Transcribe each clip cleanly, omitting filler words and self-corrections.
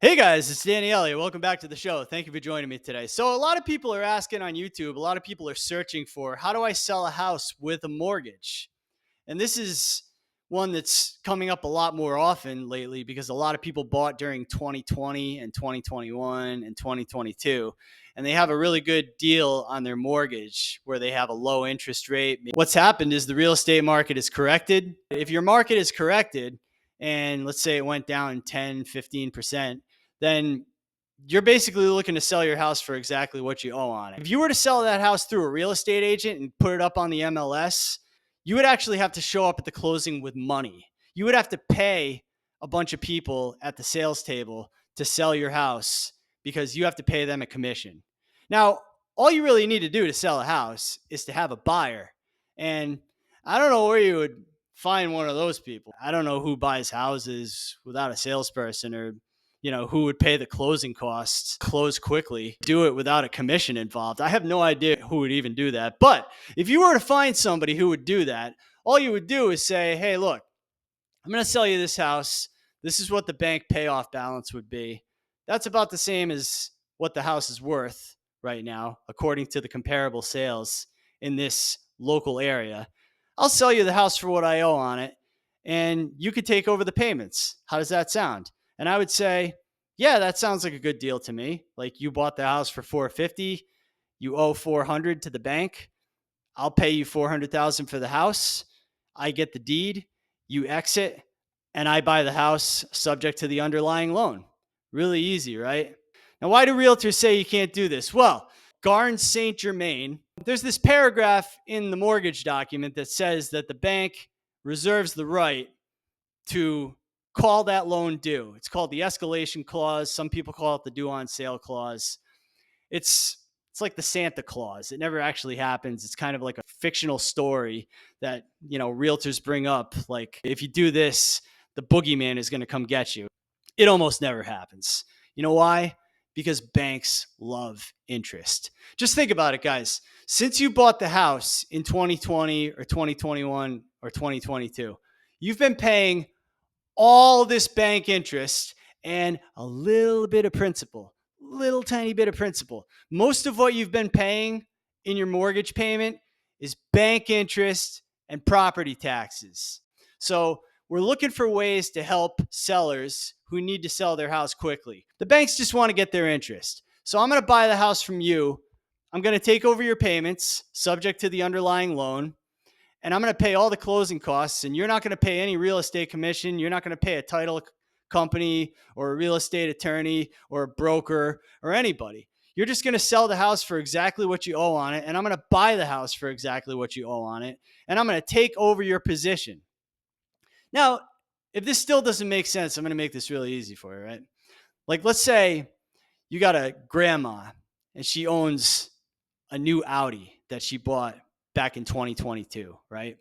Hey guys, it's Danny Elliott. Welcome back to the show. Thank you for joining me today. So, a lot of people are asking on YouTube, a lot of people are searching for how do I sell a house with a mortgage? And this is one that's coming up a lot more often lately because a lot of people bought during 2020 and 2021 and 2022. And they have a really good deal on their mortgage where they have a low interest rate. What's happened is the real estate market is corrected. If your market is corrected, and let's say it went down 10, 15%, then you're basically looking to sell your house for exactly what you owe on it. If you were to sell that house through a real estate agent and put it up on the MLS, you would actually have to show up at the closing with money. You would have to pay a bunch of people at the sales table to sell your house because you have to pay them a commission. Now, all you really need to do to sell a house is to have a buyer. And I don't know where you would find one of those people. I don't know who buys houses without a salesperson or who would pay the closing costs, close quickly, do it without a commission involved. I have no idea who would even do that. But if you were to find somebody who would do that, all you would do is say, hey, look, I'm going to sell you this house. This is what the bank payoff balance would be. That's about the same as what the house is worth right now, according to the comparable sales in this local area. I'll sell you the house for what I owe on it, and you could take over the payments. How does that sound? And I would say, yeah, that sounds like a good deal to me. Like you bought the house for 450, you owe 400 to the bank. I'll pay you 400,000 for the house. I get the deed, you exit, and I buy the house subject to the underlying loan. Really easy, right? Now, why do realtors say you can't do this? Well, Garn St. Germain, there's this paragraph in the mortgage document that says that the bank reserves the right to call that loan due. It's called the escalation clause. Some people call it the due on sale clause. It's like the Santa Claus. It never actually happens. It's kind of like a fictional story that, realtors bring up. Like, if you do this, the boogeyman is going to come get you. It almost never happens. You know why? Because banks love interest. Just think about it, guys. Since you bought the house in 2020 or 2021 or 2022, you've been paying all this bank interest and a little bit of principal, little tiny bit of principal. Most of what you've been paying in your mortgage payment is bank interest and property taxes. So we're looking for ways to help sellers who need to sell their house quickly. The banks just want to get their interest. So I'm going to buy the house from you. I'm going to take over your payments subject to the underlying loan, and I'm going to pay all the closing costs, and you're not going to pay any real estate commission. You're not going to pay a title company or a real estate attorney or a broker or anybody. You're just going to sell the house for exactly what you owe on it, and I'm going to buy the house for exactly what you owe on it, and I'm going to take over your position. Now, if this still doesn't make sense, I'm going to make this really easy for you, right? Like, let's say you got a grandma, and she owns a new Audi that she bought back in 2022, right?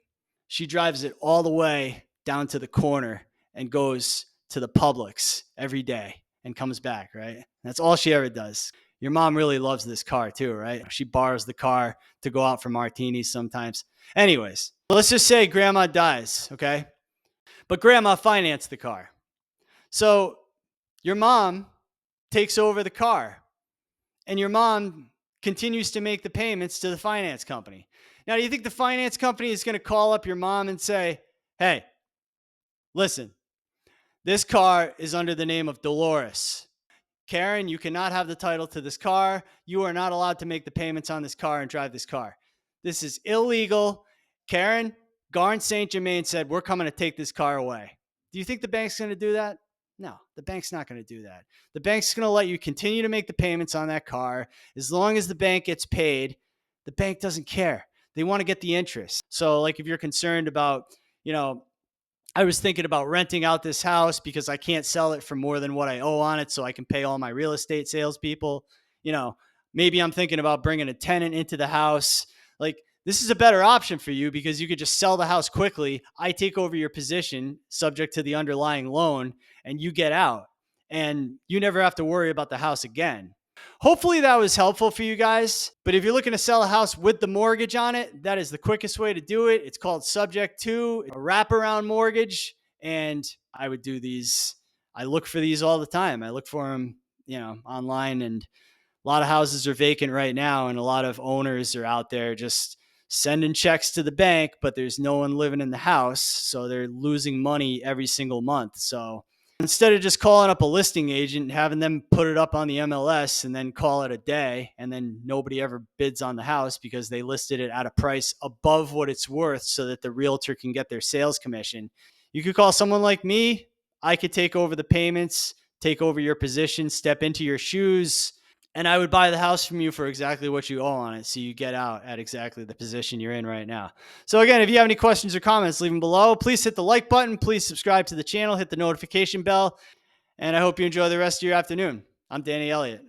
She drives it all the way down to the corner and goes to the Publix every day and comes back, right? That's all she ever does. Your mom really loves this car too, right? She borrows the car to go out for martinis sometimes. Anyways, let's just say grandma dies, okay? But grandma financed the car. So your mom takes over the car, and your mom continues to make the payments to the finance company. Now, do you think the finance company is going to call up your mom and say, hey, listen, this car is under the name of Dolores. Karen, you cannot have the title to this car. You are not allowed to make the payments on this car and drive this car. This is illegal. Karen, Garn St. Germain said, we're coming to take this car away. Do you think the bank's going to do that? No, the bank's not going to do that. The bank's going to let you continue to make the payments on that car. As long as the bank gets paid, the bank doesn't care. They want to get the interest. So, like, if you're concerned about, I was thinking about renting out this house because I can't sell it for more than what I owe on it so I can pay all my real estate salespeople. Maybe I'm thinking about bringing a tenant into the house. Like, this is a better option for you because you could just sell the house quickly. I take over your position subject to the underlying loan, and you get out. And you never have to worry about the house again. Hopefully that was helpful for you guys. But if you're looking to sell a house with the mortgage on it, that is the quickest way to do it. It's called subject to a wraparound mortgage. And I would do these I look for these all the time. I look for them, online, and a lot of houses are vacant right now, and a lot of owners are out there just sending checks to the bank, but there's no one living in the house. So they're losing money every single month. So instead of just calling up a listing agent and having them put it up on the MLS and then call it a day, and then nobody ever bids on the house because they listed it at a price above what it's worth so that the realtor can get their sales commission, you could call someone like me. I could take over the payments, take over your position, step into your shoes, and I would buy the house from you for exactly what you owe on it. So you get out at exactly the position you're in right now. So again, if you have any questions or comments, leave them below. Please hit the like button. Please subscribe to the channel, hit the notification bell. And I hope you enjoy the rest of your afternoon. I'm Danny Elliott.